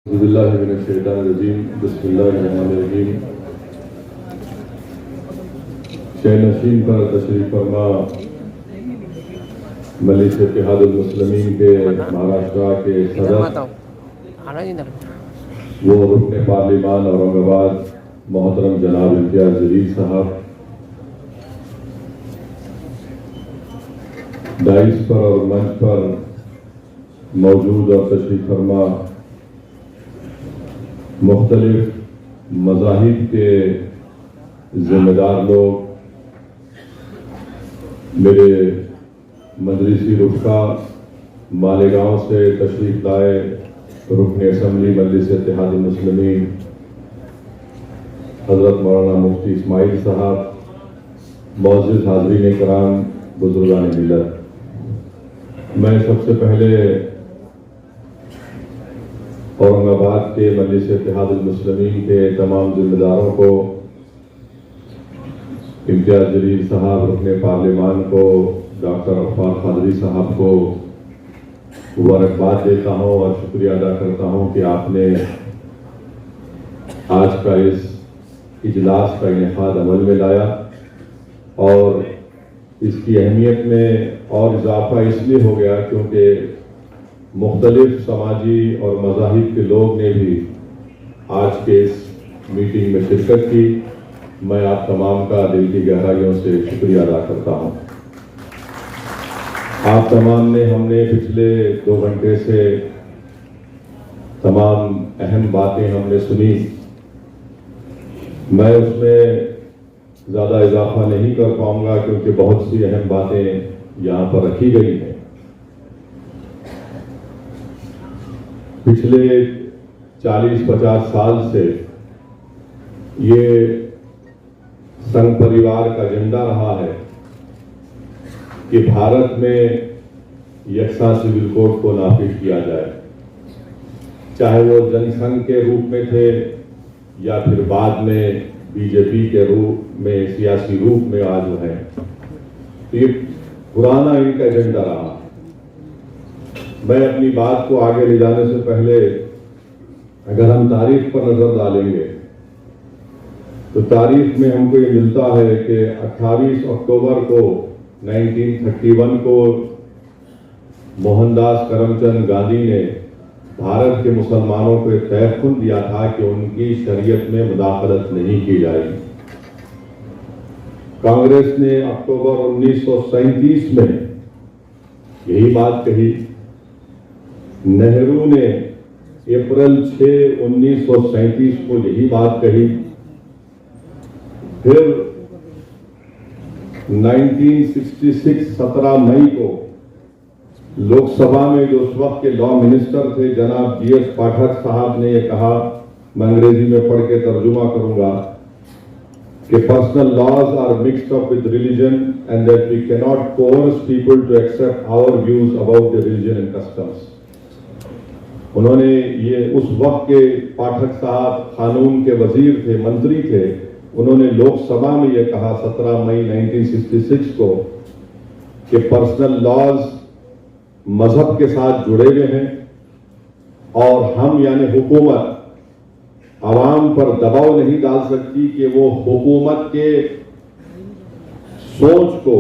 बिस्मिल्लाहिर्रहमानिर्रहीम। शहनशीन पर तशरीफ फरमा मजलिस इत्तेहादुल मुस्लिमीन के महाराष्ट्र के सदर वो रुकने पार्लिमान औरंगाबाद मोहतरम जनाब इम्तियाज जलील साहब, डाइस पर और मंच पर मौजूद और तशरीफ फरमा मुख्तलिफ मज़ाहिब के ज़िम्मेदार लोग, मेरे मजलिसी रुफ़ा, मालेगांव से तशरीफ़ लाए रुकन असम्बली मजलिस इत्तेहादुल मुस्लिमीन हज़रत मौलाना मुफ्ती इस्माइल साहब, मुअज़्ज़िज़ हाज़रीन कराम, बुज़ुर्गान मिल्लत, मैं सबसे पहले औरंगाबाद के मजलिस इत्तेहादुल मुस्लिमीन के तमाम जिम्मेदारों को, इम्तियाज जलील साहब, रुकने पार्लिमान को, डॉक्टर अफ़ार क़ादरी साहब को मुबारकबाद देता हूँ और शुक्रिया अदा करता हूँ कि आपने आज का इस इजलास का इनेकाद अमल में लाया और इसकी अहमियत में और इजाफा इसलिए हो गया क्योंकि मुख्तलिफ समाजी और मज़ाहिब के लोग ने भी आज के इस मीटिंग में शिरकत की। मैं आप तमाम का दिल की गहराइयों से शुक्रिया अदा करता हूँ। आप तमाम ने हमने पिछले 2 घंटे से तमाम अहम बातें हमने सुनी। मैं उसमें ज़्यादा इजाफा नहीं कर पाऊँगा क्योंकि बहुत सी अहम बातें यहाँ पर रखी गई हैं। पिछले 40-50 साल से ये संघ परिवार का एजेंडा रहा है कि भारत में यकसा सिविल कोड को नाफिज किया जाए, चाहे वो जनसंघ के रूप में थे या फिर बाद में बीजेपी के रूप में, सियासी रूप में आज है। तो ये पुराना इनका एजेंडा रहा। मैं अपनी बात को आगे ले जाने से पहले अगर हम तारीख पर नजर डालेंगे तो तारीख में हमको ये मिलता है कि 28 अक्टूबर को 1931 को मोहनदास करमचंद गांधी ने भारत के मुसलमानों को एक तहफ़्फ़ुज़ दिया था कि उनकी शरीयत में मुदाखलत नहीं की जाएगी। कांग्रेस ने अक्टूबर 1937 में यही बात कही। नेहरू ने अप्रैल 6, 1937 को यही बात कही। फिर 1966 17 मई को लोकसभा में जो उस वक्त के लॉ मिनिस्टर थे जनाब GS पाठक साहब ने यह कहा, मैं अंग्रेजी में पढ़ के तर्जुमा करूंगा कि personal laws are mixed up with religion and that we can not coerce people to accept our views about the religion and customs. उन्होंने ये उस वक्त के पाठक साहब कानून के वजीर थे, मंत्री थे, उन्होंने लोकसभा में ये कहा 17 मई 1966 को कि पर्सनल लॉज मजहब के साथ जुड़े हुए हैं और हम यानी हुकूमत आवाम पर दबाव नहीं डाल सकती कि वो हुकूमत के सोच को,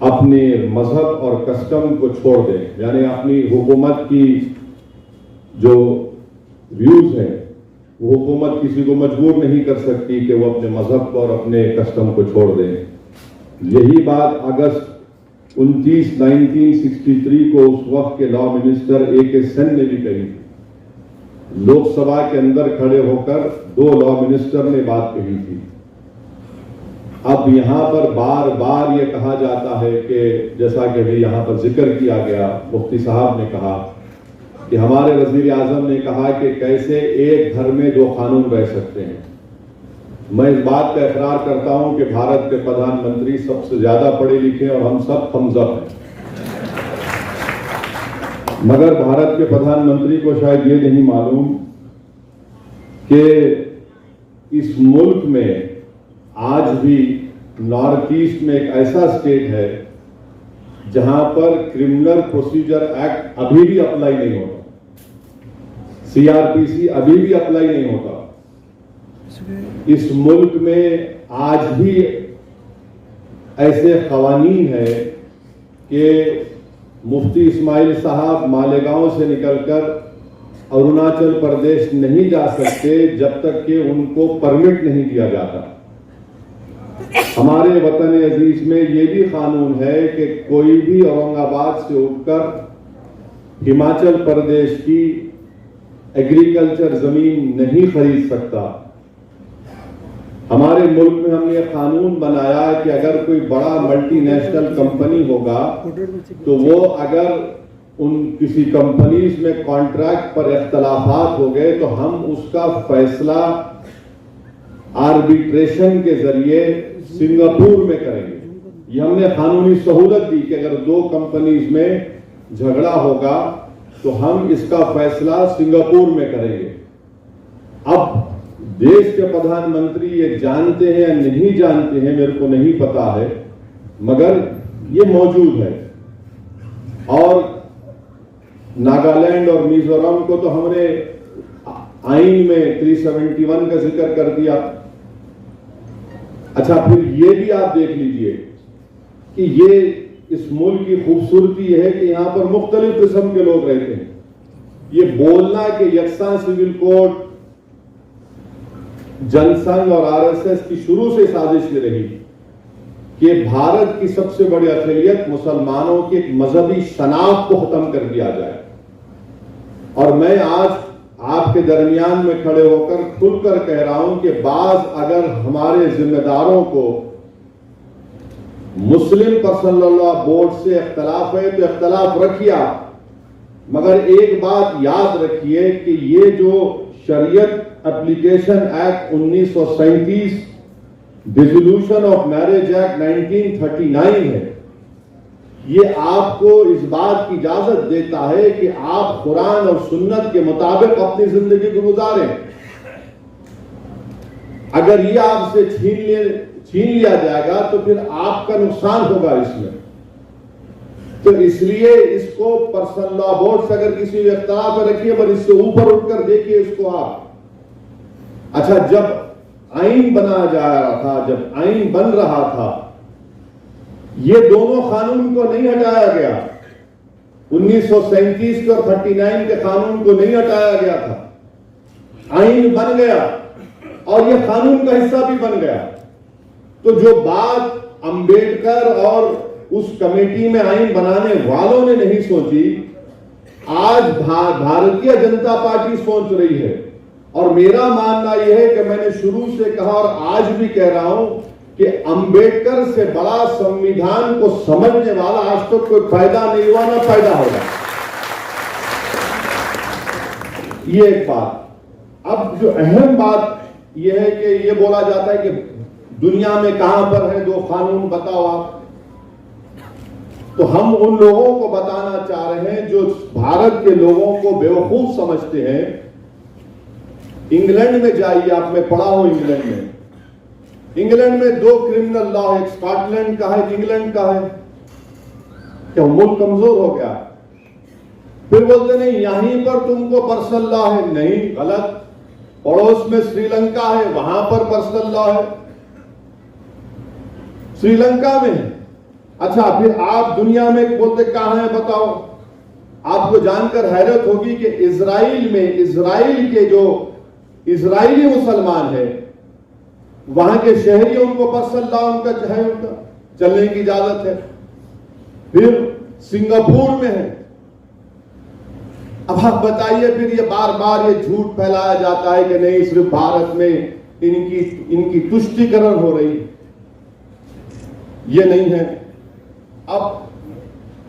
अपने मजहब और कस्टम को छोड़ दें, यानी अपनी हुकूमत की जो व्यूज हैं वो हुकूमत किसी को मजबूर नहीं कर सकती कि वो अपने मजहब को और अपने कस्टम को छोड़ दें। यही बात अगस्त 29, 1963 को उस वक्त के लॉ मिनिस्टर AK सेन ने भी कही थी। लोकसभा के अंदर खड़े होकर 2 लॉ मिनिस्टर ने बात कही थी। अब यहां पर बार बार ये कहा जाता है कि जैसा कि अभी यहां पर जिक्र किया गया, मुफ्ती साहब ने कहा कि हमारे वजीर आजम ने कहा कि कैसे एक घर में 2 कानून रह सकते हैं। मैं इस बात का इकरार करता हूं कि भारत के प्रधानमंत्री सबसे ज्यादा पढ़े लिखे और हम सब थम्स-अप हैं, मगर भारत के प्रधानमंत्री को शायद ये नहीं मालूम कि इस मुल्क में आज भी नॉर्थ ईस्ट में एक ऐसा स्टेट है जहां पर क्रिमिनल प्रोसीजर एक्ट अभी भी अप्लाई नहीं होता। सीआरपीसी अभी भी अप्लाई नहीं होता। इस मुल्क में आज भी ऐसे कवानीन है कि मुफ्ती इस्माइल साहब मालेगांव से निकलकर अरुणाचल प्रदेश नहीं जा सकते जब तक कि उनको परमिट नहीं दिया जाता। हमारे वतन अजीज में ये भी कानून है कि कोई भी औरंगाबाद से उठकर हिमाचल प्रदेश की एग्रीकल्चर जमीन नहीं खरीद सकता। हमारे मुल्क में हमने ये कानून बनाया कि अगर कोई बड़ा मल्टीनेशनल कंपनी होगा तो वो अगर उन किसी कंपनीज में कॉन्ट्रैक्ट पर इख्तलाफात हो गए तो हम उसका फैसला आर्बिट्रेशन के जरिए सिंगापुर में करेंगे। ये हमने कानूनी सहूलत दी कि अगर दो कंपनीज में झगड़ा होगा तो हम इसका फैसला सिंगापुर में करेंगे। अब देश के प्रधानमंत्री ये जानते हैं या नहीं जानते हैं मेरे को नहीं पता है, मगर ये मौजूद है। और नागालैंड और मिजोरम को तो हमने आईन में 371 का जिक्र कर दिया। अच्छा, फिर ये भी आप देख लीजिए कि ये इस मुल्क की खूबसूरती यह है कि यहां पर मुख्तलिफ किस्म के लोग रहते हैं। ये बोलना कि यकसा सिविल कोड जनसंघ और आरएसएस की शुरू से साजिश ये रही कि भारत की सबसे बड़ी अक़लियत मुसलमानों की एक मजहबी शनाख्त को खत्म कर दिया जाए। और मैं आज आपके दरमियान में खड़े होकर खुलकर कह रहा हूं कि बाज अगर हमारे जिम्मेदारों को मुस्लिम पर्सनल लॉ बोर्ड से इख्तलाफ है तो इख्तलाफ रखिए, मगर एक बात याद रखिए कि ये जो शरीयत application act 1937 dissolution of marriage act 1939 है, ये आपको इस बात की इजाजत देता है कि आप कुरान और सुन्नत के मुताबिक अपनी जिंदगी को गुजारें। अगर ये आपसे छीन लिया जाएगा तो फिर आपका नुकसान होगा इसमें। तो इसलिए इसको पर्सनल लॉ बोर्ड से अगर किसी भी इख्तिलाफ में रखिए, पर इससे ऊपर उठकर देखिए इसको आप। अच्छा, जब आईन बनाया जा रहा था, जब आईन बन रहा था, ये दोनों कानून को नहीं हटाया गया। 1937 के और 39 के कानून को नहीं हटाया गया था। आईन बन गया और यह कानून का हिस्सा भी बन गया। तो जो बात अंबेडकर और उस कमेटी में आईन बनाने वालों ने नहीं सोची, आज भारतीय जनता पार्टी सोच रही है। और मेरा मानना यह है कि मैंने शुरू से कहा और आज भी कह रहा हूं कि अंबेडकर से बड़ा संविधान को समझने वाला आज तक तो कोई फायदा नहीं हुआ, ना फायदा होगा। ये एक बात। अब जो अहम बात यह है कि ये बोला जाता है कि दुनिया में कहां पर है दो कानून, बताओ आप। तो हम उन लोगों को बताना चाह रहे हैं जो भारत के लोगों को बेवकूफ समझते हैं। इंग्लैंड में जाइए, आप, मैं पढ़ा हूं इंग्लैंड में। इंग्लैंड में दो क्रिमिनल लॉ, एक स्कॉटलैंड का है, एक इंग्लैंड का है। क्या मुल्क कमजोर हो गया? फिर बोलते नहीं यहीं पर तुमको पर्सनल लॉ है। नहीं, गलत। पड़ोस में श्रीलंका है, वहां पर पर्सनल लॉ है, श्रीलंका में। अच्छा, फिर आप दुनिया में बोलते कहां है बताओ। आपको जानकर हैरत होगी कि इजराइल में, इजराइल के जो इजरायली मुसलमान है, वहां के शहरी, उनको पर्सनल लॉ उनका है, उनका चलने की इजाजत है। फिर सिंगापुर में है। अब आप बताइए, फिर ये बार बार ये झूठ फैलाया जाता है कि नहीं सिर्फ भारत में इनकी तुष्टीकरण हो रही, ये नहीं है। अब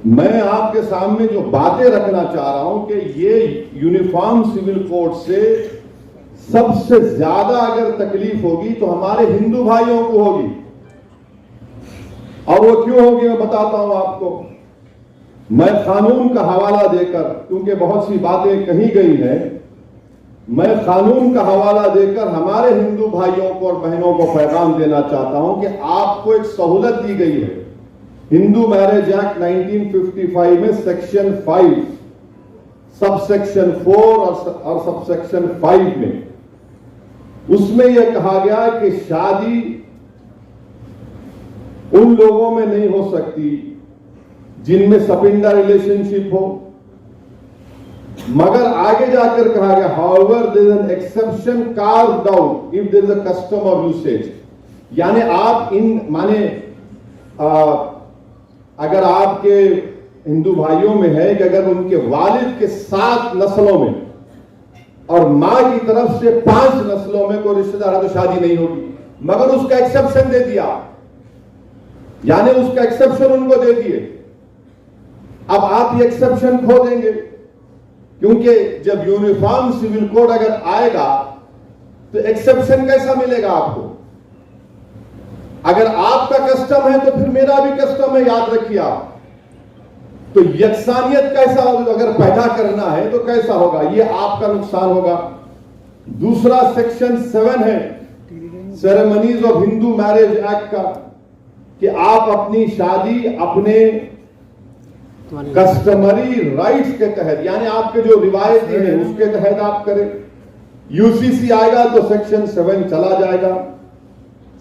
मैं आपके सामने जो बातें रखना चाह रहा हूं कि ये यूनिफॉर्म सिविल कोड से सबसे ज्यादा अगर तकलीफ होगी तो हमारे हिंदू भाइयों को होगी। और वो क्यों होगी मैं बताता हूं आपको। मैं कानून का हवाला देकर, क्योंकि बहुत सी बातें कही गई हैं, मैं कानून का हवाला देकर हमारे हिंदू भाइयों को और बहनों को पैगाम देना चाहता हूं कि आपको एक सहूलत दी गई है। हिंदू मैरिज एक्ट 1955 में सेक्शन 5 सबसेक्शन 4 और सबसेक्शन 5 में, उसमें यह कहा गया कि शादी उन लोगों में नहीं हो सकती जिनमें सपिंडा रिलेशनशिप हो, मगर आगे जाकर कहा गया however there is an exception carved out if there is a custom of usage. यानी आप इन माने अगर आपके हिंदू भाइयों में है कि अगर उनके वालिद के 7 नस्लों में और मां की तरफ से 5 नस्लों में कोई रिश्तेदार है तो शादी नहीं होगी, मगर उसका एक्सेप्शन दे दिया, यानी उसका एक्सेप्शन उनको दे दिए। अब आप ये एक्सेप्शन खो देंगे, क्योंकि जब यूनिफॉर्म सिविल कोड अगर आएगा तो एक्सेप्शन कैसा मिलेगा आपको? अगर आपका कस्टम है तो फिर मेरा भी कस्टम है, याद रखिए आप। तो यकसानियत कैसा होगा? अगर पैदा करना है तो कैसा होगा? ये आपका नुकसान होगा। दूसरा सेक्शन 7 है ceremonies of Hindu marriage act का, कि आप अपनी शादी अपने कस्टमरी राइट्स के तहत, यानी आपके जो रिवायती है उसके तहत आप करें। यूसीसी आएगा तो सेक्शन 7 चला जाएगा।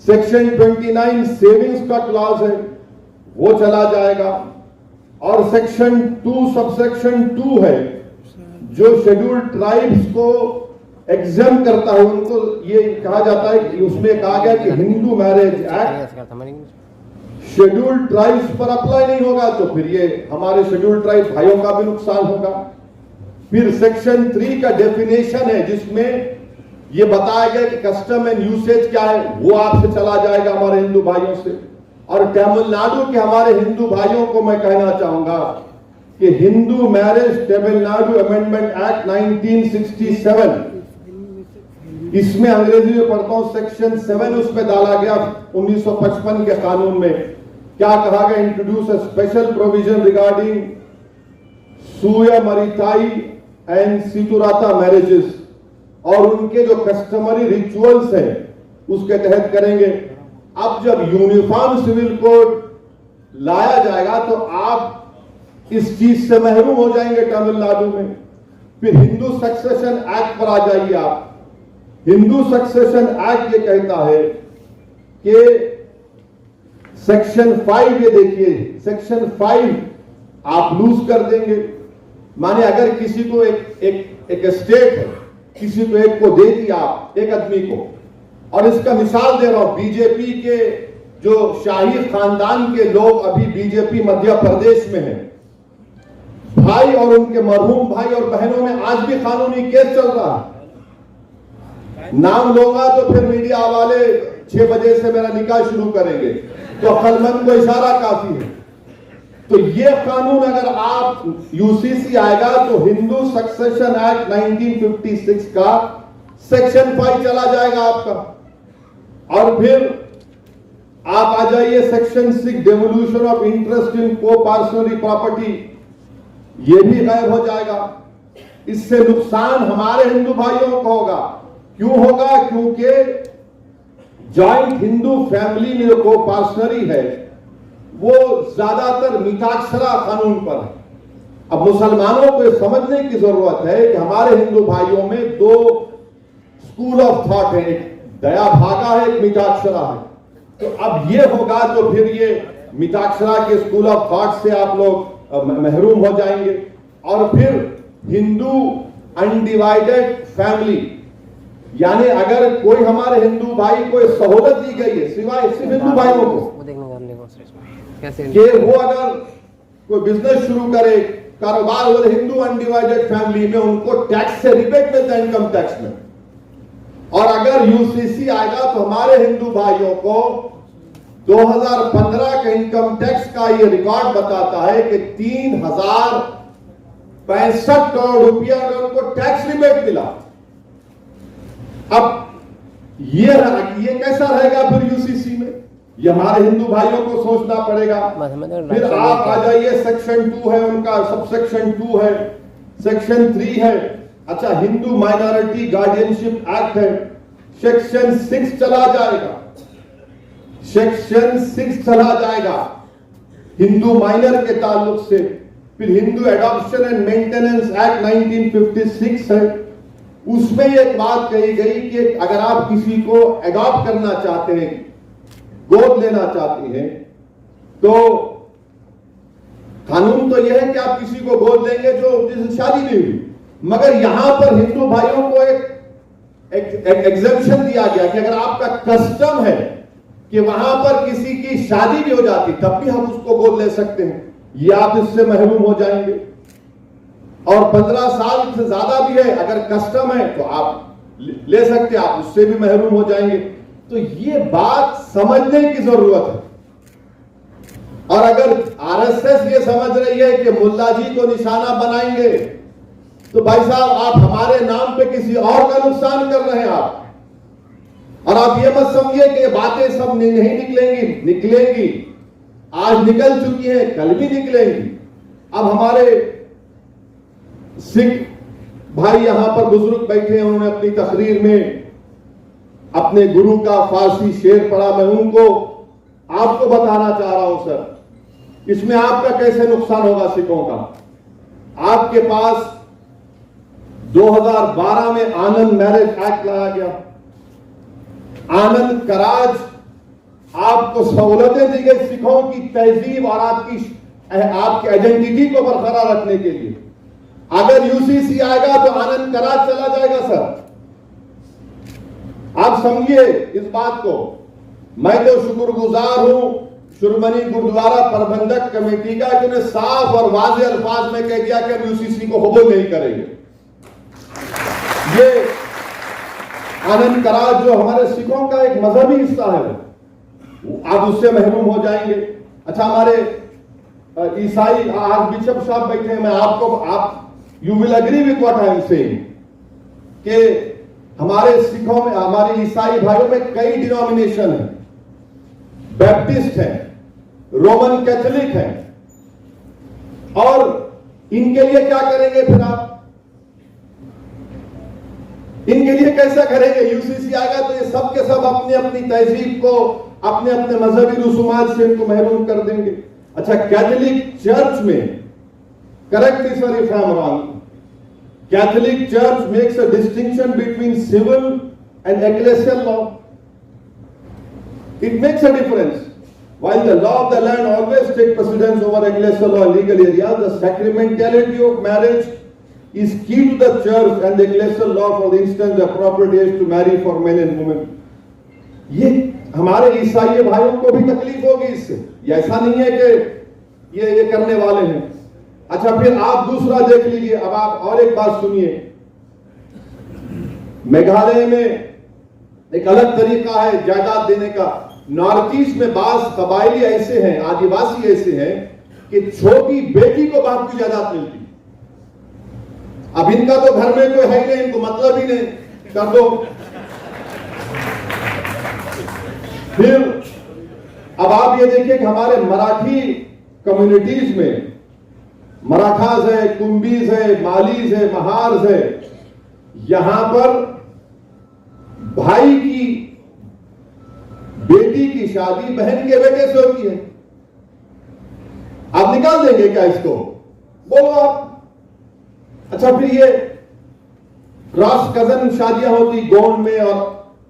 सेक्शन 29 सेविंग्स का क्लॉज है, वो चला जाएगा। और सेक्शन 2 सबसेक्शन 2 है जो शेड्यूल्ड ट्राइब्स को एग्जाम करता है, उनको ये कहा जाता है कि उसमें कहा गया कि Hindu marriage act scheduled tribes पर अप्लाई नहीं होगा, तो फिर ये हमारे शेड्यूल्ड ट्राइब्स भाइयों का भी नुकसान होगा। फिर सेक्शन 3 का डेफिनेशन है जिसमें ये बताया गया कि कस्टम एंड यूसेज क्या है, वो आपसे चला जाएगा हमारे हिंदू भाइयों से। और तमिलनाडु के हमारे हिंदू भाइयों को मैं कहना चाहूंगा कि Hindu marriage Tamil Nadu amendment act 1967, इसमें अंग्रेजी में पढ़ता हूं, सेक्शन 7 उसमें डाला गया 1955 के कानून में। क्या कहा गया? Introduce a special provision regarding Suyamariyathai and सितुराता मैरिजेस, और उनके जो कस्टमरी रिचुअल्स हैं उसके तहत करेंगे। अब जब यूनिफॉर्म सिविल कोड लाया जाएगा तो आप इस चीज से महरूम हो जाएंगे तमिलनाडु में। फिर हिंदू सक्सेशन एक्ट पर आ जाइए आप। हिंदू सक्सेशन एक्ट ये कहता है कि सेक्शन 5, ये देखिए सेक्शन 5 आप लूज कर देंगे। माने अगर किसी को एक स्टेट है, किसी को एक को दे दिया एक आदमी को, और इसका मिसाल दे रहा हूं, बीजेपी के जो शाही खानदान के लोग अभी बीजेपी मध्य प्रदेश में हैं, भाई और उनके मरहूम भाई और बहनों में आज भी कानूनी केस चल रहा है। नाम लूंगा तो फिर मीडिया वाले 6 बजे से मेरा निकाह शुरू करेंगे, तो अक्लमंद को इशारा काफी है। तो ये कानून अगर आप यूसीसी आएगा तो हिंदू सक्सेशन एक्ट 1956 का सेक्शन 5 चला जाएगा आपका। और फिर आप आ जाइए section 6 devolution of interest in को पार्सनरी प्रॉपर्टी, ये भी गायब हो जाएगा। इससे नुकसान हमारे हिंदू भाइयों को होगा। क्यों होगा? क्योंकि जॉइंट हिंदू फैमिली में जो को पार्सनरी है वो ज्यादातर मिताक्षरा कानून पर है। अब मुसलमानों को समझने की जरूरत है कि हमारे हिंदू भाइयों में 2 स्कूल ऑफ थॉट है, एक दया भागा है, एक मिताक्षरा है। तो अब ये होगा तो फिर ये मिताक्षरा के स्कूल ऑफ थॉट से आप लोग महरूम हो जाएंगे। और फिर हिंदू अनडिवाइडेड फैमिली, यानी अगर कोई हमारे हिंदू भाई को सहूलत दी गई है सिवाय सिर्फ हिंदू भाइयों को कि वो अगर कोई बिजनेस शुरू करे, कारोबार हो, हिंदू अनडिवाइडेड फैमिली में उनको टैक्स से रिबेट मिलता है इनकम टैक्स में। और अगर यूसीसी आएगा तो हमारे हिंदू भाइयों को 2015 के इनकम टैक्स का ये रिकॉर्ड बताता है कि 3065 करोड़ रुपया उनको टैक्स रिबेट मिला। अब ये कैसा रहेगा फिर यूसीसी में? ये हमारे हिंदू भाइयों को सोचना पड़ेगा। फिर आप आ जाइए सेक्शन 2 है उनका, सबसेक्शन 2 है, सेक्शन 3 है। अच्छा, हिंदू माइनॉरिटी गार्डियनशिप एक्ट है, सेक्शन 6 चला जाएगा। सेक्शन 6 चला जाएगा हिंदू माइनर के ताल्लुक से। फिर Hindu adoption and maintenance act 1956 है, उसमें एक बात कही गई कि अगर आप किसी को एडॉप्ट करना चाहते हैं, गोद लेना चाहते हैं, तो कानून तो यह है कि आप किसी को गोद लेंगे जो जिससे शादी नहीं हुई, मगर यहां पर हिंदू भाइयों को एक एग्जेम्पशन दिया गया कि अगर आपका कस्टम है कि वहां पर किसी की शादी भी हो जाती तब भी हम उसको गोद ले सकते हैं, ये आप इससे महरूम हो जाएंगे। और 15 साल से ज्यादा भी है, अगर कस्टम है तो आप ले सकते हैं, आप उससे भी महरूम हो जाएंगे। तो ये बात समझने की जरूरत है। और अगर आरएसएस ये समझ रही है कि मुल्ला जी को निशाना बनाएंगे, तो भाई साहब आप हमारे नाम पे किसी और का नुकसान कर रहे हैं आप। और आप ये मत समझिए कि ये बातें सब नहीं निकलेंगी, आज निकल चुकी है, कल भी निकलेंगी। अब हमारे सिख भाई यहां पर बुजुर्ग बैठे हैं, उन्होंने अपनी तकरीर में अपने गुरु का फारसी शेर पढ़ा, मैं उनको आपको बताना चाह रहा हूं सर, इसमें आपका कैसे नुकसान होगा सिखों का। आपके पास 2012 में आनंद मैरिज एक्ट लाया गया, आनंद कराज आपको सहूलतें दी गई सिखों की तहजीब और आपकी आइडेंटिटी को बरकरार रखने के लिए। अगर यूसीसी आएगा तो आनंद कराज चला जाएगा सर, आप समझिए इस बात को। मैं तो शुक्रगुजार हूं शिरोमणि गुरुद्वारा प्रबंधक कमेटी का, जिन्होंने साफ और वाज़ेह अल्फाज में कह दिया कि हम यूसीसी को कबूल नहीं करेंगे। ये आनंद कराज जो हमारे सिखों का एक मजहबी हिस्सा है, आप उससे महरूम हो जाएंगे। अच्छा, हमारे ईसाई आज बिशप साहब बैठे हैं, मैं आप you will agree with what I am saying कि हमारे सिखों में, हमारे ईसाई भाइयों में कई डिनोमिनेशन है, बैप्टिस्ट है, रोमन कैथोलिक है, और इनके लिए क्या करेंगे फिर आप? इनके लिए कैसा करेंगे? यूसीसी आएगा तो ये सब के सब अपनी अपनी तहजीब को, अपने अपने मजहबी रसूमात से इनको महरूम कर देंगे। अच्छा, कैथोलिक चर्च में, correct me sir if I am wrong, Catholic church makes a distinction between civil and ecclesial law. It makes a difference. While the law of the land always takes precedence over ecclesial law in legal areas, the sacramentality of marriage is key to the church and the ecclesial law. For instance, the appropriate age to marry for men and women. ये हमारे ईसाई भाइयों को भी तकलीफ होगी इससे, ये ऐसा नहीं है कि ये करने वाले हैं। अच्छा, फिर आप दूसरा देख लीजिए। अब आप और एक बात सुनिए, मेघालय में एक अलग तरीका है जायदाद देने का। नॉर्थ ईस्ट में बास कबाइली ऐसे हैं, आदिवासी ऐसे हैं कि छोटी बेटी को बाप की जायदाद मिलती। अब इनका तो घर में कोई है ही नहीं, इनको मतलब ही नहीं, कर दो। फिर अब आप ये देखिए कि हमारे मराठी कम्युनिटीज में मराठास है, कुंभीज है, मालीज है, महार्स है, यहां पर भाई की बेटी की शादी बहन के बेटे से होती है। आप निकाल देंगे क्या इसको? बोलो आप। अच्छा, फिर ये क्रॉस कजन शादियां होती गोंड में और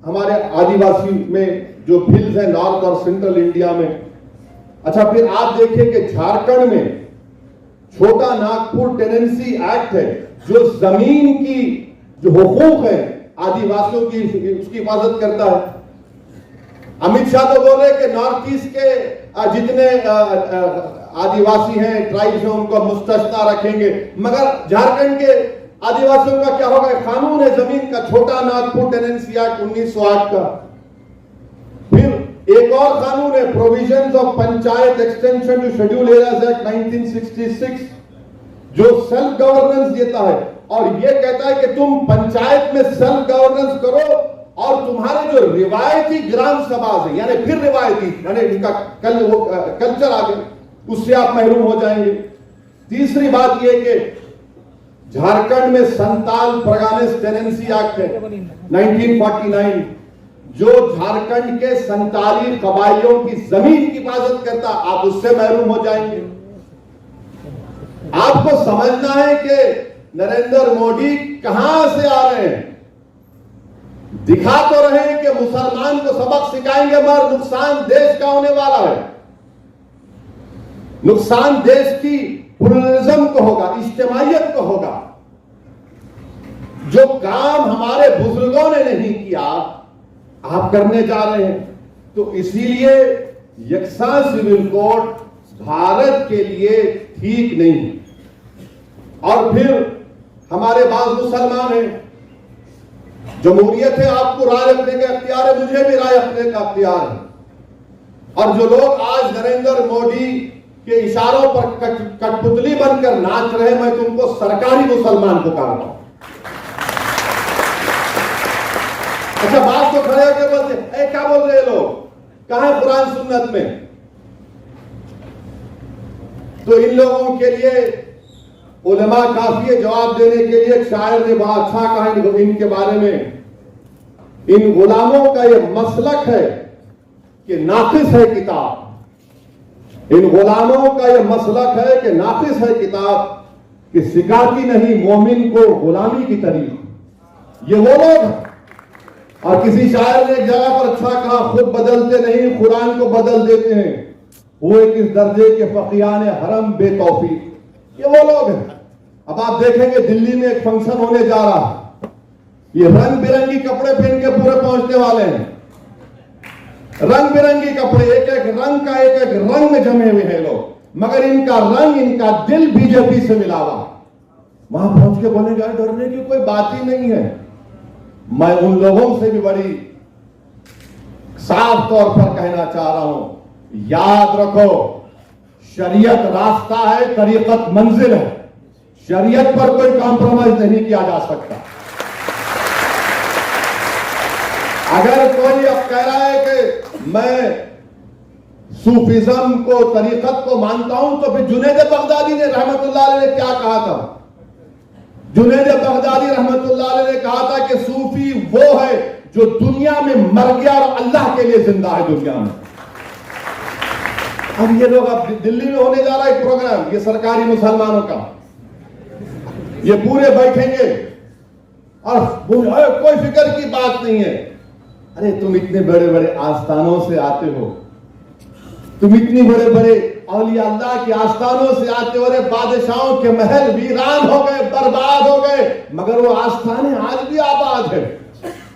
हमारे आदिवासी में जो हिल्स है नॉर्थ और सेंट्रल इंडिया में। अच्छा, फिर आप देखिए कि झारखंड में छोटा नागपुर टेनेंसी एक्ट है, जो जमीन की जो हुकूक है आदिवासियों की, उसकी हिफाजत करता है। अमित शाह तो बोल रहे कि नॉर्थ ईस्ट के जितने आदिवासी हैं, ट्राइब्स हैं, उनको मुस्तस्ना रखेंगे, मगर झारखंड के आदिवासियों का क्या होगा? कानून है जमीन का, छोटा नागपुर टेनेंसी एक्ट 1908 का। फिर एक और कानून है provisions of panchayat extension to schedule areas act 1966, जो सेल्फ गवर्नेंस देता है और यह कहता है कि तुम पंचायत में सेल्फ गवर्नेंस करो और तुम्हारे जो रिवायती ग्राम सभा है, यानी फिर रिवायती, यानी इनका कल्चर आ गया, उससे आप महरूम हो जाएंगे। तीसरी बात यह कि झारखंड में संताल परगानेस टेनेंसी एक्ट है 1949, जो झारखंड के संताली कबाइलियों की जमीन की हिफाजत करता, आप उससे महरूम हो जाएंगे। आपको समझना है कि नरेंद्र मोदी कहां से आ रहे हैं। दिखा तो रहे हैं कि मुसलमान को सबक सिखाएंगे, मगर नुकसान देश का होने वाला है। नुकसान देश की प्लुरलिज्म को होगा, इज्तिमाइयत को होगा। जो काम हमारे बुजुर्गों ने नहीं किया आप करने जा रहे हैं। तो इसीलिए यकसा सिविल कोड भारत के लिए ठीक नहीं है। और फिर हमारे पास मुसलमान हैं, जमहूरियत है, आपको राय रखने का अख्तियार है, मुझे भी राय रखने का अख्तियार है। और जो लोग आज नरेंद्र मोदी के इशारों पर कठपुतली बनकर नाच रहे, मैं तुमको सरकारी मुसलमान पुकार रहा हूं। अच्छा, बात तो खड़े होकर बोलते हैं, क्या बोल रहे हैं लोग, कहां है कुरान सुन्नत में। तो इन लोगों के लिए उलमा काफी है जवाब देने के लिए। एक शायर ने बड़ा अच्छा कहा इनके बारे में, इन गुलामों का यह मसलक है कि नाकिस है किताब। इन गुलामों का यह मसलक है कि नाकिस है किताब, कि सिखाती नहीं मोमिन को गुलामी की तरीक। ये वो लोग हैं। और किसी शायर ने एक जगह पर अच्छा कहा, खुद बदलते नहीं कुरान को बदल देते हैं, वो एक इस दर्जे के फकीयान हरम बेतौफीक। ये वो लोग हैं। अब आप देखेंगे दिल्ली में एक फंक्शन होने जा रहा है, ये रंग बिरंगी कपड़े पहन के पूरे पहुंचने वाले हैं। रंग बिरंगी कपड़े, एक एक रंग का एक एक रंग में जमे हुए हैं लोग, मगर इनका रंग, इनका दिल बीजेपी से मिला हुआ। वहां पहुंच के बोलेंगे डरने की कोई बात ही नहीं है। मैं उन लोगों से भी बड़ी साफ तौर पर कहना चाह रहा हूं, याद रखो, शरीयत रास्ता है, तरीकत मंजिल है। शरीयत पर कोई कॉम्प्रोमाइज नहीं किया जा सकता। अगर कोई अब कह रहा है कि मैं सूफिज्म को, तरीकत को मानता हूं, तो फिर जुनैद बगदादी ने रहमतुल्लाह अलैह ने क्या कहा था। जुनैद बगदादी रहमतुल्लाह अलैह ने कहा था कि सूफी वो है जो दुनिया में मर गया और अल्लाह के लिए जिंदा है दुनिया में। अब ये लोग, अब दिल्ली में होने जा रहा है एक प्रोग्राम, ये सरकारी मुसलमानों का, ये पूरे बैठेंगे और कोई फिक्र की बात नहीं है। अरे तुम इतने बड़े बड़े आस्थानों से आते हो, तुम इतनी बड़े बड़े औलिया अल्लाह के आस्थानों से आते हो। अरे बादशाहों के महल वीरान हो गए, बर्बाद हो गए, मगर वो आस्थाने आज भी आबाद है।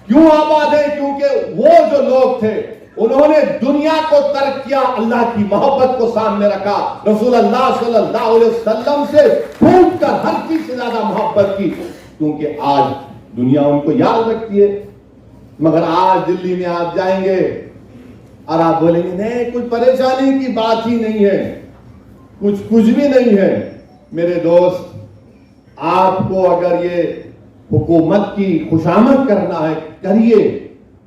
क्यों आबाद है? क्योंकि वो जो लोग थे उन्होंने दुनिया को तर्क किया, अल्लाह की मोहब्बत को सामने रखा, रसूल अल्लाह सल्लल्लाहु अलैहि वसल्लम से खूब कर हर चीज से ज्यादा मोहब्बत की, क्योंकि आज दुनिया उनको याद रखती है। मगर आज दिल्ली में आप जाएंगे और आप बोलेंगे नहीं, कुछ परेशानी की बात ही नहीं है, कुछ भी नहीं है। मेरे दोस्त, आपको अगर ये हुकूमत की खुशामद करना है करिए,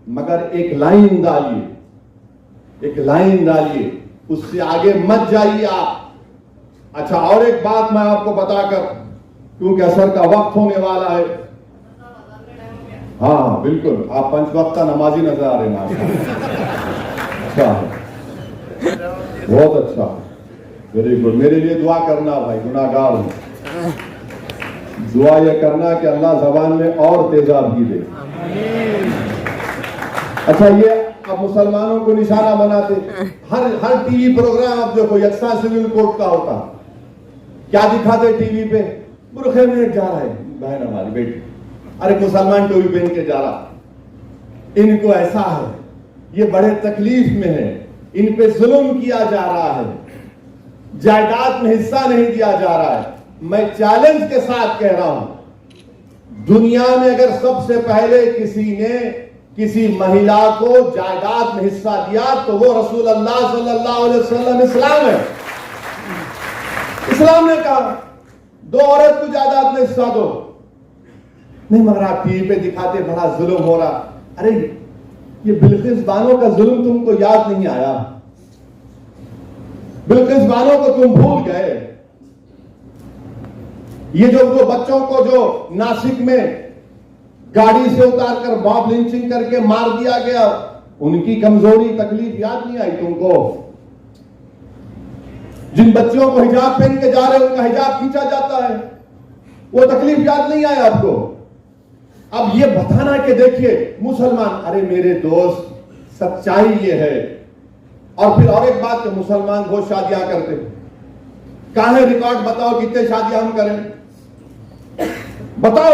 मगर एक लाइन डालिए, एक लाइन डालिए, उससे आगे मत जाइए आप। अच्छा, और एक बात मैं आपको बताकर, क्योंकि असर का वक्त होने वाला है। हाँ बिल्कुल, आप पंच वक्ता नमाजी नजर आ रहे हैं अच्छा है, बहुत अच्छा, वेरी गुड। मेरे लिए दुआ करना भाई, गुनाहगार हूं। दुआ यह करना कि अल्लाह जबान में और तेजाबी दे। अच्छा, ये अब मुसलमानों को निशाना बनाते, हर टीवी प्रोग्राम अब देखो यकसा सिविल कोड का होता, क्या दिखाते टीवी पे, बुरखे में जा रहा है बहन हमारी बेटी, अरे मुसलमान टोपी पहन के जा रहा। इनको ऐसा है, ये बड़े तकलीफ में है, इन पे जुल्म किया जा रहा है, जायदाद में हिस्सा नहीं दिया जा रहा है। मैं चैलेंज के साथ कह रहा हूं, दुनिया में अगर सबसे पहले किसी ने किसी महिला को जायदाद में हिस्सा दिया तो वो रसूल अल्लाह सल्लल्लाहु अलैहि वसल्लम इस्लाम है। इस्लाम ने कहा दो औरत को जायदाद में हिस्सा दो। नहीं, मगर आप टीवी पे दिखाते बड़ा जुल्म हो रहा। अरे ये बिल्किस बानो का जुल्म तुमको याद नहीं आया? बिल्किस बानो को तुम भूल गए? ये जो वो बच्चों को जो नासिक में गाड़ी से उतारकर बॉब लिंचिंग करके मार दिया गया, उनकी कमजोरी तकलीफ याद नहीं आई तुमको? जिन बच्चियों को हिजाब पहन के जा रहे हैं उनका हिजाब खींचा जाता है, वो तकलीफ याद नहीं आया आपको? अब ये बताना कि देखिए मुसलमान, अरे मेरे दोस्त सच्चाई ये है। और फिर और एक बात, मुसलमान बहुत शादियां करते हैं, कहां है रिकॉर्ड? बताओ कितने शादियां हम करें, बताओ,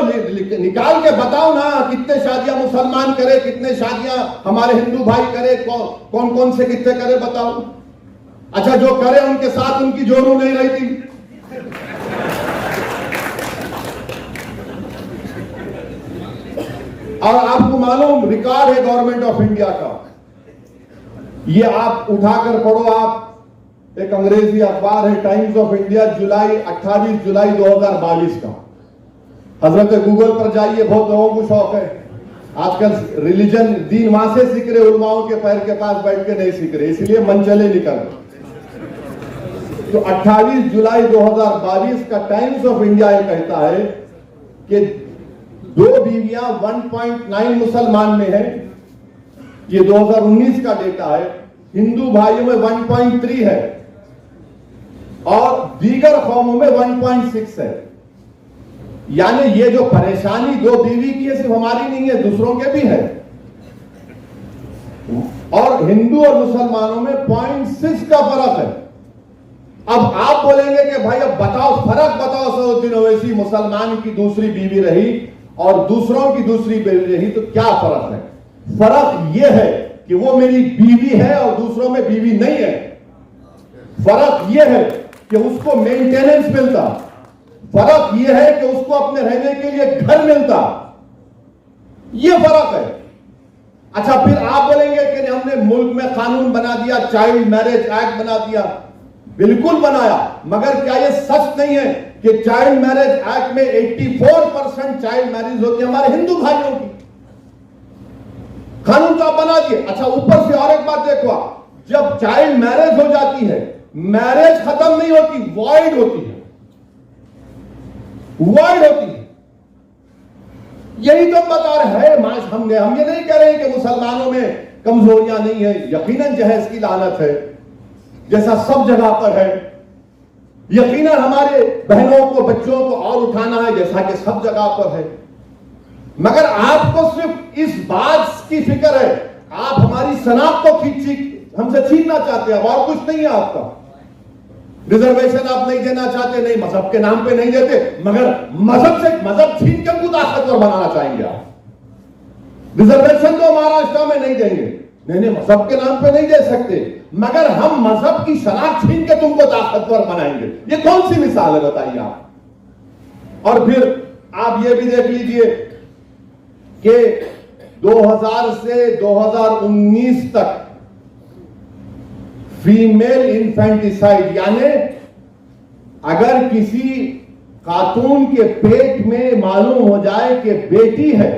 निकाल के बताओ ना, कितने शादियां मुसलमान करे, कितने शादियां हमारे हिंदू भाई करे, कौन कौन से कितने करे, बताओ। अच्छा, जो करे उनके साथ उनकी जोरू नहीं रहती। और आपको मालूम रिकॉर्ड है गवर्नमेंट ऑफ इंडिया का, ये आप उठाकर पढ़ो, आप एक अंग्रेजी अखबार है टाइम्स ऑफ इंडिया, 28 जुलाई 2022 का। हजरत गूगल पर जाइए, बहुत लोगों को शौक है आजकल रिलीजन, दीन वहां से सीख रहे, उलमाओं के पैर के पास बैठ के नहीं सीख रहे, इसलिए मनचले निकल। तो 28 जुलाई 2022 का टाइम्स ऑफ इंडिया ये कहता है कि 2 बीवियां 1.9 मुसलमान में है, ये 2019 का डेटा है, हिंदू भाइयों में 1.3 है और दीगर कौमों में 1.6 है। यानी ये जो परेशानी 2 बीवी की है, सिर्फ हमारी नहीं है, दूसरों के भी है। और हिंदू और मुसलमानों में 0.6 का फर्क है। अब आप बोलेंगे कि भाई अब बताओ, फर्क बताओ, सऊदीन ओवैसी मुसलमान की दूसरी बीवी रही और दूसरों की दूसरी बीवी रही, तो क्या फर्क है? फर्क यह है कि वो मेरी बीवी है और दूसरों में बीवी नहीं है। फर्क यह है कि उसको मेंटेनेंस मिलता, फर्क यह है कि उसको अपने रहने के लिए घर मिलता, यह फर्क है। अच्छा, फिर आप बोलेंगे कि हमने मुल्क में कानून बना दिया, चाइल्ड मैरिज एक्ट बना दिया। बिल्कुल बनाया, मगर क्या यह सच नहीं है कि चाइल्ड मैरिज एक्ट में 84% चाइल्ड मैरिज होती है हमारे हिंदू भाइयों की? कानून तो आप बना दिए। अच्छा, ऊपर से और एक बात देखो, जब चाइल्ड मैरिज हो जाती है, मैरिज खत्म नहीं होती, वॉइड होती है, वॉइड होती है। यही तो बता रहे हैं हम ये नहीं कह रहे हैं कि मुसलमानों में कमजोरियां नहीं है, यकीनन जहेज की लानत है जैसा सब जगह पर है, यकीनन हमारे बहनों को, बच्चों को और उठाना है जैसा कि सब जगह पर है। मगर आपको सिर्फ इस बात की फिक्र है, आप हमारी शनाख्त को हमसे छीनना चाहते हैं, और कुछ नहीं है आपका। रिजर्वेशन आप नहीं देना चाहते, नहीं मजहब के नाम पे नहीं देते, मगर मजहब छीन के उनको ताकतवर बनाना चाहेंगे आप। रिजर्वेशन तो महाराष्ट्र में नहीं देंगे, नहीं मजहब के नाम पे नहीं दे सकते, मगर हम मजहब की शनाख्त छीन के तुमको ताकतवर बनाएंगे। ये कौन सी मिसाल है बताइए आप। और फिर आप ये भी देख लीजिए कि 2000 से 2019 तक फीमेल इन्फेंटिसाइड, यानी अगर किसी खातून के पेट में मालूम हो जाए कि बेटी है,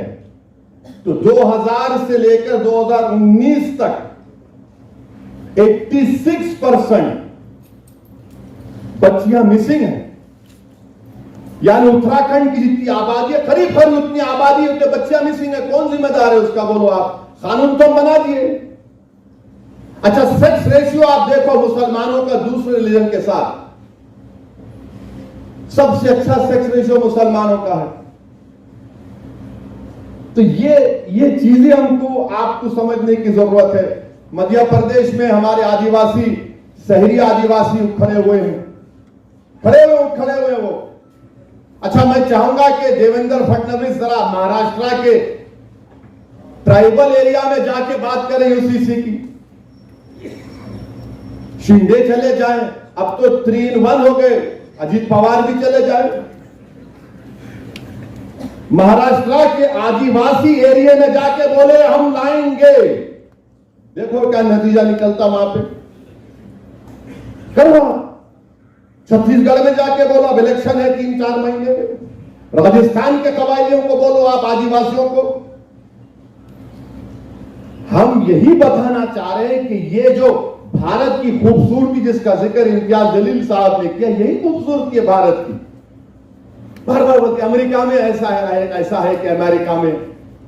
तो 2000 से लेकर 2019 तक 86% बच्चियां मिसिंग हैं। यानी उत्तराखंड की जितनी आबादी है, करीब उतनी आबादी, उतने बच्चियां मिसिंग है। कौन जिम्मेदार है उसका, बोलो आप? कानून तो बना दिए। अच्छा, सेक्स रेशियो आप देखो मुसलमानों का दूसरे रिलीजन के साथ, सबसे अच्छा सेक्स रेशियो मुसलमानों का है। तो ये चीजें हमको आपको समझने की जरूरत है। मध्य प्रदेश में हमारे आदिवासी, शहरी आदिवासी खड़े हुए वो। अच्छा, मैं चाहूंगा कि देवेंद्र फडणवीस जरा महाराष्ट्र के ट्राइबल एरिया में जाके बात करें यूसीसी की। शिंदे चले जाएं, अब तो 3 in 1 हो गए, अजीत पवार भी चले जाए। महाराष्ट्र के आदिवासी एरिया में जाके बोले हम लाएंगे, देखो क्या नतीजा निकलता वहां पे। करो, छत्तीसगढ़ में जाके बोलो, अब इलेक्शन है 3-4 महीने में। राजस्थान के कबायलियों को बोलो, आप आदिवासियों को। हम यही बताना चाह रहे हैं कि ये जो भारत की खूबसूरती जिसका जिक्र इम्तियाज जलील साहब ने किया, यही खूबसूरती है भारत की। बार बार बोलते अमेरिका में ऐसा है कि अमेरिका में,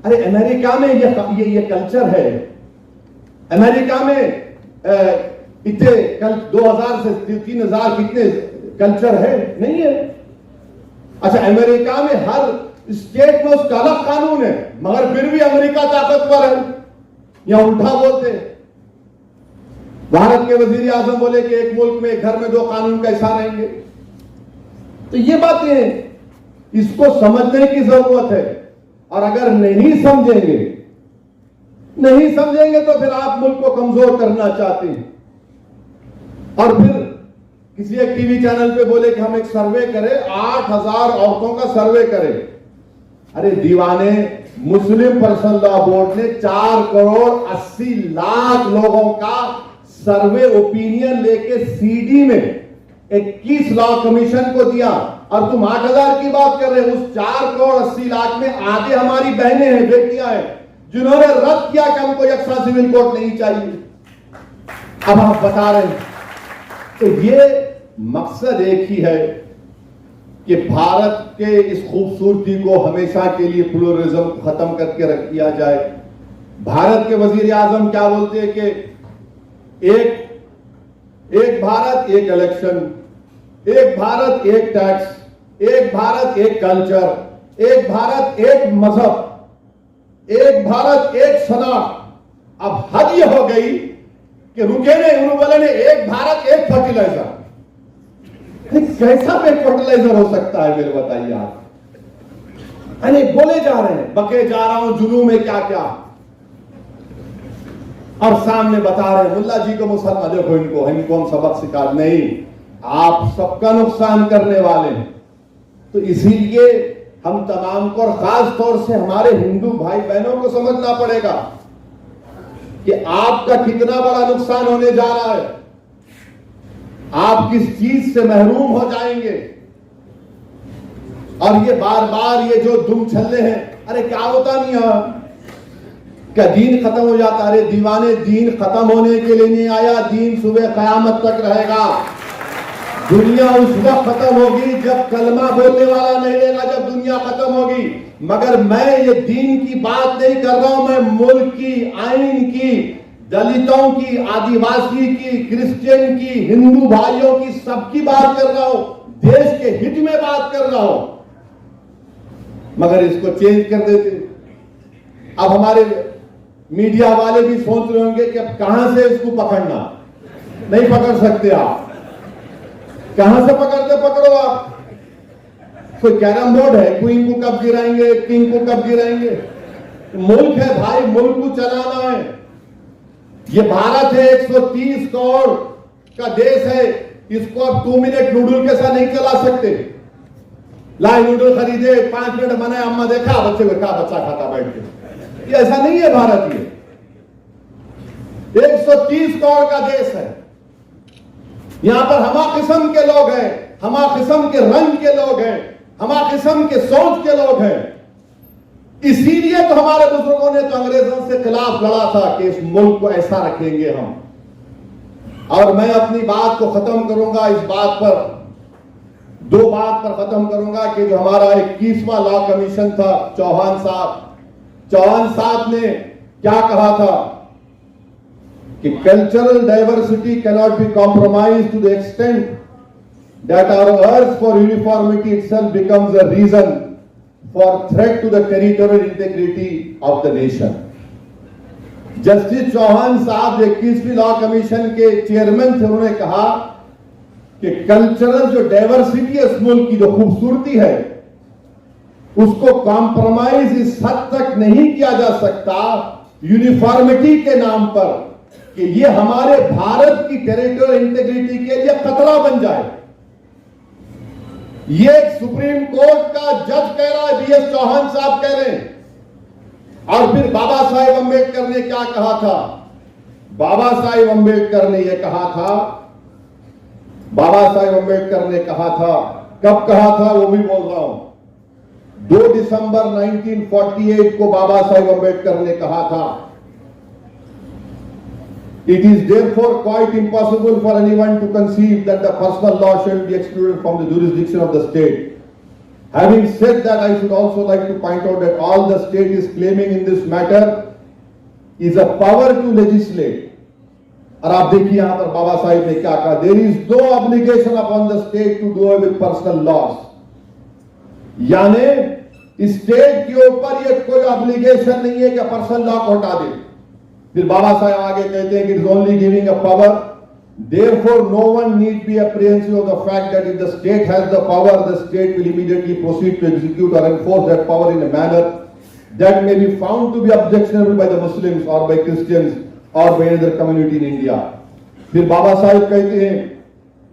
अरे अमेरिका में ये कल्चर है। अमेरिका में इतने कल 2000 से 3000 कितने कल्चर है? नहीं है। अच्छा, अमेरिका में हर स्टेट में उसका अलग कानून है, मगर फिर भी अमेरिका ताकतवर है। यहां उल्टा बोलते हैं। भारत के वजीर आजम बोले कि एक मुल्क में, एक घर में 2 कानून कैसा रहेंगे? तो ये बातें, इसको समझने की जरूरत है। और अगर नहीं समझेंगे तो फिर आप मुल्क को कमजोर करना चाहते हैं। और फिर किसी एक टीवी चैनल पे बोले कि हम एक सर्वे करें, 8000 औरतों का सर्वे करें। अरे दीवाने, मुस्लिम पर्सनल लॉ बोर्ड ने 4 करोड़ 80 लाख लोगों का सर्वे ओपिनियन लेके सीडी में 21 लॉ कमीशन को दिया, और तुम 8000 की बात कर रहे हो। उस 4 करोड़ 80 लाख में आधे हमारी बहनें हैं, बेटियां हैं, जिन्होंने रद्द किया कि हमको यकसा सिविल कोड नहीं चाहिए। अब आप बता रहे हैं। तो ये मकसद एक ही है कि भारत के इस खूबसूरती को हमेशा के लिए प्लुरलिज्म को खत्म करके रख दिया जाए। भारत के वजीर आजम क्या बोलते हैं कि एक भारत एक इलेक्शन, एक भारत एक टैक्स, एक भारत एक कल्चर, एक भारत एक मजहब, एक भारत एक शनाख्त। अब हद यह हो गई कि रुके नहीं, उन्होंने बोले नहीं, एक भारत एक फर्टिलाइजर। कैसा एक फर्टिलाइजर हो सकता है, मेरे बताइए आप। अरे बोले जा रहे हैं, बके जा रहा हूं जुनून में क्या क्या, और सामने बता रहे हैं मुल्ला जी को मुसलमान, देखो इनको हम सबक सिखा। नहीं, आप सबका नुकसान करने वाले हैं। तो इसीलिए हम तमाम को, और खास तौर से हमारे हिंदू भाई बहनों को समझना पड़ेगा कि आपका कितना बड़ा नुकसान होने जा रहा है। आप किस चीज से महरूम हो जाएंगे। और ये बार बार ये जो दुम छल्ले हैं, अरे क्या होता नहीं है, क्या दीन खत्म हो जाता? अरे दीवाने, दीन खत्म होने के लिए नहीं आया, दीन सुबह कयामत तक रहेगा। दुनिया उस वक्त खत्म होगी जब कलमा बोलने वाला नहीं रहेगा, जब दुनिया खत्म होगी। मगर मैं ये दीन की बात नहीं कर रहा हूं, मैं मुल्क की, आइन की, दलितों की, आदिवासी की, क्रिश्चियन की, हिंदू भाइयों की, सबकी बात कर रहा हूं, देश के हित में बात कर रहा हूं। मगर इसको चेंज कर देते। अब हमारे मीडिया वाले भी सोच रहे होंगे कि अब कहां से इसको पकड़ना। नहीं पकड़ सकते आप। कहां से पकड़ते? पकड़ो आप। कोई कैरम बोर्ड है, क्वीन को कब गिराएंगे, किंग को कब गिराएंगे? मुल्क है भाई, मुल्क को चलाना है। ये भारत है, 130 करोड़ का देश है। इसको अब 2 मिनट नूडल के साथ नहीं चला सकते। लाई नूडल खरीदे, 5 मिनट बनाए, अम्मा देखा, बच्चे को कहा, बच्चा खाता बैठ के। ये ऐसा नहीं है भारत। ये 130 करोड़ का देश है। यहां पर हमा किस्म के लोग हैं, हमा किस्म के रंग के लोग हैं, हमा किस्म के सोच के लोग हैं। इसीलिए तो हमारे बुजुर्गों ने तो अंग्रेजों से खिलाफ लड़ा था कि इस मुल्क को ऐसा रखेंगे हम। और मैं अपनी बात को खत्म करूंगा इस बात पर, 2 बात पर खत्म करूंगा कि जो हमारा 21वां लॉ कमीशन था, चौहान साहब ने क्या कहा था कि cultural diversity cannot be compromise to the extent that our urge for uniformity itself becomes a reason for threat to the territorial integrity of the nation. Justice Chauhan साहब 21वीं लॉ कमीशन के चेयरमैन थे। उन्होंने कहा कि कल्चरल जो diversity है, इस मुल्क की जो खूबसूरती है, उसको कॉम्प्रोमाइज इस हद तक नहीं किया जा सकता यूनिफॉर्मिटी के नाम पर कि ये हमारे भारत की टेरिटोरियल इंटीग्रिटी के लिए खतरा बन जाए। ये सुप्रीम कोर्ट का जज कह रहा है, बीएस चौहान साहब कह रहे हैं। और फिर बाबा साहेब अंबेडकर ने क्या कहा था? बाबा साहेब अंबेडकर ने यह कहा था, बाबा साहेब अंबेडकर ने कहा था, कब कहा था वो भी बोल रहा हूं, 2 दिसंबर 1948 को बाबा साहेब अंबेडकर ने कहा था, It is therefore quite impossible for anyone to conceive that the personal law shall be excluded from the jurisdiction of the state. Having said that, I should also like to point out that all the state is claiming in this matter is a power to legislate. और आप देखिए यहां पर बाबा साहिब ने क्या कहा, there is no obligation upon the state to do with personal laws, यानी state के ऊपर ये कोई ऑब्लिगेशन नहीं है कि पर्सनल लॉ को हटा दे। फिर बाबा साहब आगे कहते हैं कि it is only giving a power, therefore no one need be apprehensive of the fact that if the state has the power, the state will immediately proceed to execute or enforce that power in a manner that may be found to be objectionable by the Muslims or by Christians or by any other community in India. फिर बाबा साहब कहते हैं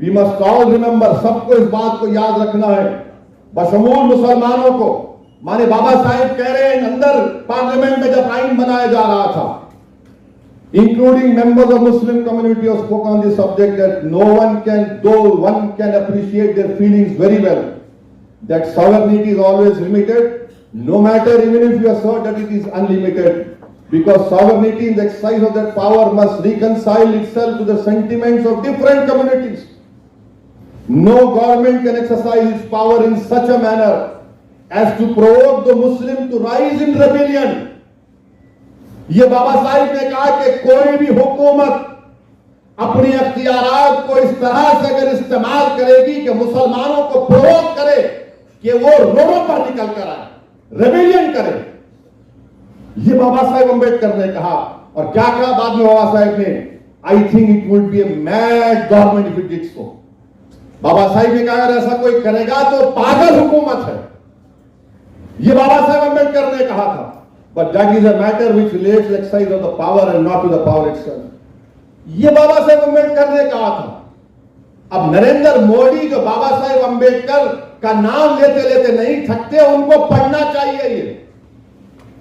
we must all remember, सबको इस बात को याद रखना है, बशमूल मुसलमानों को। माने बाबा साहब कह रहे हैं अंदर पार्लियामेंट में जब आइन बनाया जा रहा था, including members of Muslim community have spoken on this subject, that no one can, though one can appreciate their feelings very well, that sovereignty is always limited, no matter even if you assert that it is unlimited, because sovereignty in the exercise of that power must reconcile itself to the sentiments of different communities. No government can exercise its power in such a manner as to provoke the Muslim to rise in rebellion. ये बाबा साहिब ने कहा कि कोई भी हुकूमत अपनी अख्तियारात को इस तरह से अगर इस्तेमाल करेगी कि मुसलमानों को प्रोवोक करे कि वो रोडों पर निकल कर आए, रेबेलियन करे, ये बाबा साहेब अम्बेडकर ने कहा। और क्या कहा बाद में बाबा साहेब ने, I think it would be a mad government if it did so. Baba Sahib ने कहा अगर ऐसा कोई करेगा तो पागल हुकूमत है, ये बाबा साहेब अम्बेडकर ने कहा था। But that is a matter which relates to the exercise of the power and not to the power itself. ये बाबा साहेब अम्बेडकर ने कहा था। अब नरेंद्र मोदी जो बाबा साहेब अम्बेडकर का नाम लेते लेते नहीं थकते, उनको पढ़ना चाहिए।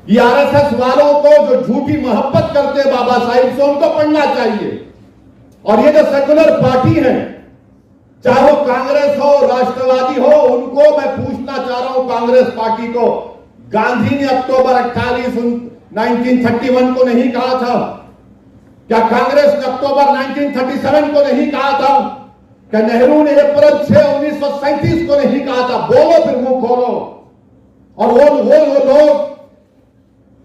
ये आरएसएस वालों को जो झूठी मोहब्बत करते हैं बाबा साहेब से, उनको पढ़ना चाहिए। और ये जो सेकुलर पार्टी है, चाहे वो कांग्रेस हो, राष्ट्रवादी हो, उनको मैं पूछना चाह रहा हूं, कांग्रेस पार्टी को, गांधी ने अक्टूबर 28 1931 को नहीं कहा था? क्या कांग्रेस ने अक्टूबर 1937 को नहीं कहा था? क्या नेहरू ने अप्रैल 6 1937 को नहीं कहा था? बोलो, फिर मुंह खोलो। और वो लोग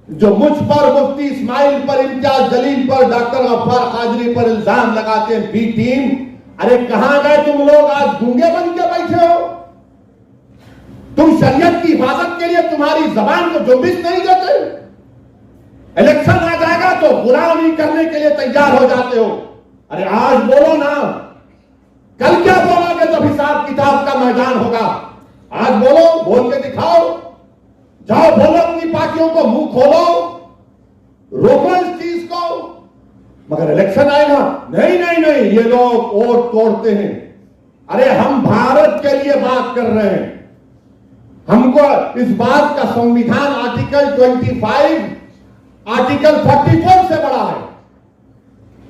जो मुझ पर, मुफ्ती इस्माइल पर, इम्तियाज जलील पर, डॉक्टर गफ्फार कादरी पर इल्जाम लगाते हैं, बी टीम, अरे कहां गए तुम लोग? आज गूंगे बन के बैठे हो। तुम शरीयत की हिफाजत के लिए तुम्हारी जबान को जुम्बिश नहीं देते? इलेक्शन आ जाएगा तो गुलामी करने के लिए तैयार हो जाते हो। अरे आज बोलो ना, कल क्या बोलोगे जब हिसाब किताब का मैदान होगा? आज बोलो, बोल के दिखाओ, जाओ बोलो, अपनी पार्टियों को मुंह खोलो, रोको इस चीज को। मगर इलेक्शन आएगा, नहीं नहीं नहीं, ये लोग वोट तोड़ते हैं। अरे हम भारत के लिए बात कर रहे हैं, हमको इस बात का संविधान आर्टिकल 25 आर्टिकल 44 से बड़ा है,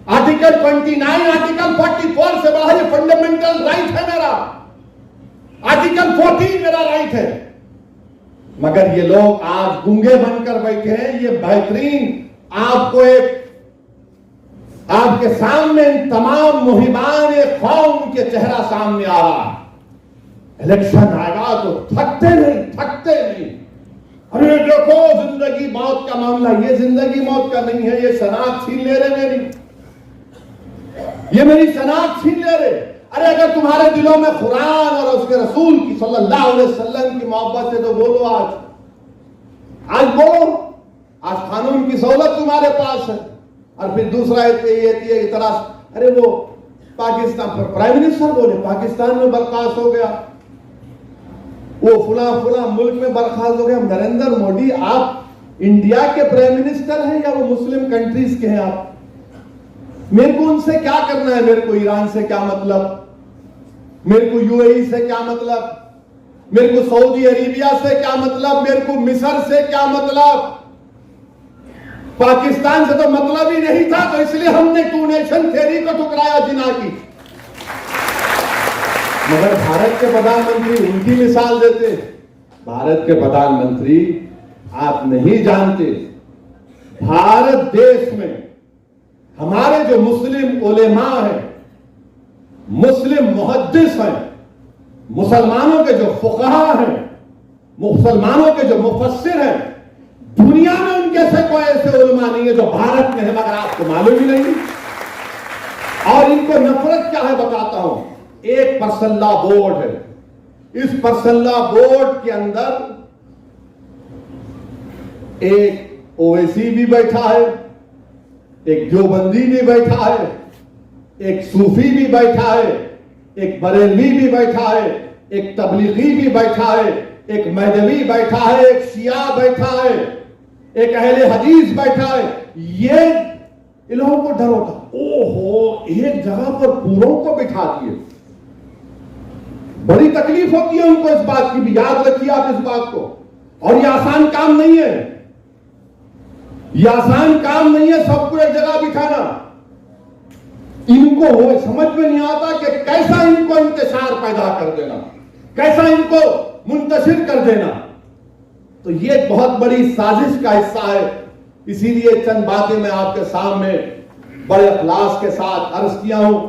आर्टिकल 29 आर्टिकल 44 से बड़ा है। ये फंडामेंटल राइट है मेरा, आर्टिकल 14 मेरा राइट है। मगर ये लोग आज गूंगे बनकर बैठे हैं। ये बेहतरीन आपको एक, आपके सामने तमाम मुहिबान कौम के चेहरा सामने आ रहा है। इलेक्शन आएगा तो थकते नहीं। अरे देखो, जिंदगी मौत का मामला, ये जिंदगी मौत का नहीं है, ये शनाख्त छीन ले रहे मेरी, ये मेरी शनाख्त छीन ले रहे। अरे अगर तुम्हारे दिलों में कुरान और उसके रसूल की सल्लल्लाहु अलैहि वसल्लम की मोहब्बत है तो बोलो, आज बोलो। आज कानून की सहूलत तुम्हारे पास है। और फिर दूसरा ये इतराज, अरे वो पाकिस्तान, प्राइम मिनिस्टर बोले पाकिस्तान में बर्खास्त हो गया, वो फुला मुल्क में बर्खास्त हो गया। नरेंद्र मोदी, आप इंडिया के प्राइम मिनिस्टर हैं या वो मुस्लिम कंट्रीज के हैं? आप, मेरे को उनसे क्या करना है? मेरे को ईरान से क्या मतलब? मेरे को यूएई से क्या मतलब? मेरे को सऊदी अरेबिया से क्या मतलब? मेरे को मिस्र से क्या मतलब? पाकिस्तान से तो मतलब ही नहीं था, तो इसलिए हमने टू नेशन थ्योरी को ठुकराया जिना की। मगर भारत के प्रधानमंत्री उनकी मिसाल देते। भारत के प्रधानमंत्री, आप नहीं जानते, भारत देश में हमारे जो मुस्लिम उलेमा हैं, मुस्लिम मुहद्दिस हैं, मुसलमानों के जो फुक़हा हैं, मुसलमानों के जो मुफस्सिर हैं, दुनिया में उनके से कोई ऐसे उलेमा नहीं है जो भारत में है, मगर आपको मालूम ही नहीं। और इनको नफरत क्या है बताता हूं। एक परसल्ला बोर्ड है, इस परसल्ला बोर्ड के अंदर एक ओवैसी भी बैठा है, एक देवबंदी भी बैठा है, एक सूफी भी बैठा है, एक बरेलवी भी बैठा है, एक तबलीगी भी बैठा है, एक मौलवी बैठा है, एक शिया बैठा है, एक अहले हदीस बैठा है। ये इन लोगों को डर होता, ओहो एक जगह पर पूरों को बिठा दिए। बड़ी तकलीफ होती है उनको इस बात की भी, याद रखिए आप इस बात को। और ये आसान काम नहीं है, ये आसान काम नहीं है सबको एक जगह बिठाना। इनको वो समझ में नहीं आता कि कैसा इनको इंतशार पैदा कर देना, कैसा इनको मुंतशिर कर देना। तो ये बहुत बड़ी साजिश का हिस्सा है। इसीलिए चंद बातें मैं आपके सामने बड़े अखलास के साथ अर्ज किया हूं।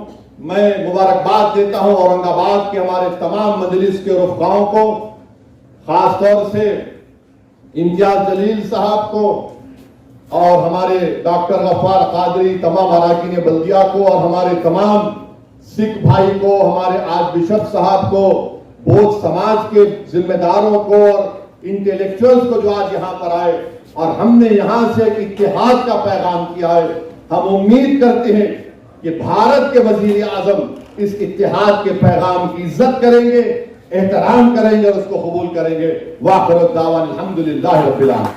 मैं मुबारकबाद देता हूं औरंगाबाद के हमारे तमाम मजलिस के रुफ़क़ाओं को, खासतौर से इम्तियाज जलील साहब को और हमारे डॉक्टर गफ्फार कादरी, तमाम अराकीन बल्दिया को और हमारे तमाम सिख भाई को, हमारे आर्च बिशप साहब को, बौद्ध समाज के जिम्मेदारों को और इंटेलेक्चुअल्स को जो आज यहाँ पर आए और हमने यहाँ से एक इत्तेहाद का पैगाम किया है। हम उम्मीद करते हैं कि भारत के वजीर आजम इस इत्तेहाद के पैगाम की इज्जत करेंगे, एहतराम करेंगे और उसको कबूल करेंगे। वाखिर दावाना अल्हम्दुलिल्लाहि रब्बिल आलमीन।